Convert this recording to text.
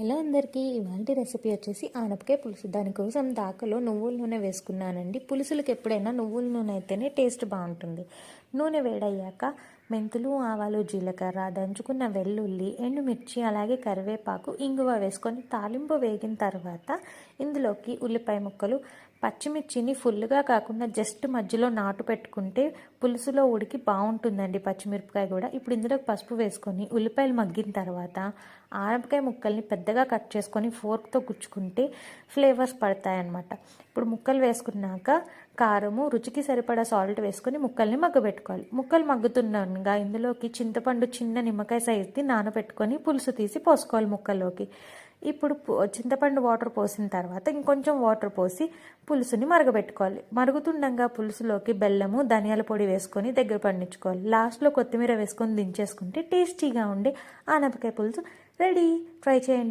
Hello అందరికీ, ఇవాళ recipe వచ్చేసి ఆనపకాయ పులుసు. దానికోసం దాకలో నువ్వుల నూనె వేసుకున్నానండి. పులుసులకు ఎప్పుడైనా నువ్వుల నూనె అయితేనే టేస్ట్ బాగుంటుంది. నూనె వేడయ్యాక మెంతులు, ఆవాలు, జీలకర్ర, దంచుకున్న వెల్లుల్లి, ఎండుమిర్చి, అలాగే కరివేపాకు, ఇంగువ వేసుకొని తాలింపు వేగిన తర్వాత ఇందులోకి ఉల్లిపాయ ముక్కలు, పచ్చిమిర్చిని ఫుల్గా కాకుండా జస్ట్ మధ్యలో నాటు పెట్టుకుంటే పులుసులో ఉడికి బాగుంటుందండి. పచ్చిమిరపకాయ కూడా. ఇప్పుడు ఇందులోకి పసుపు వేసుకొని ఉల్లిపాయలు మగ్గిన తర్వాత ఆనపకాయ ముక్కల్ని పెద్దగా కట్ చేసుకొని ఫోర్క్తో గుచ్చుకుంటే ఫ్లేవర్స్ పడతాయన్నమాట. ఇప్పుడు ముక్కలు వేసుకున్నాక కారము, రుచికి సరిపడా సాల్ట్ వేసుకొని ముక్కల్ని మగ్గబెట్టుకోవాలి. ముక్కలు మగ్గుతుండగా ఇందులోకి చింతపండు చిన్న నిమ్మకాయ సైజుది నానబెట్టుకొని పులుసు తీసి పోసుకోవాలి ముక్కల్లోకి. ఇప్పుడు చింతపండు వాటర్ పోసిన తర్వాత ఇంకొంచెం వాటర్ పోసి పులుసుని మరగబెట్టుకోవాలి. మరుగుతుండగా పులుసులోకి బెల్లము, ధనియాల పొడి వేసుకొని దగ్గర పండించుకోవాలి. లాస్ట్లో కొత్తిమీర వేసుకొని దించేసుకుంటే టేస్టీగా ఉండే ఆనపకాయ పులుసు రెడీ. ట్రై చేయండి.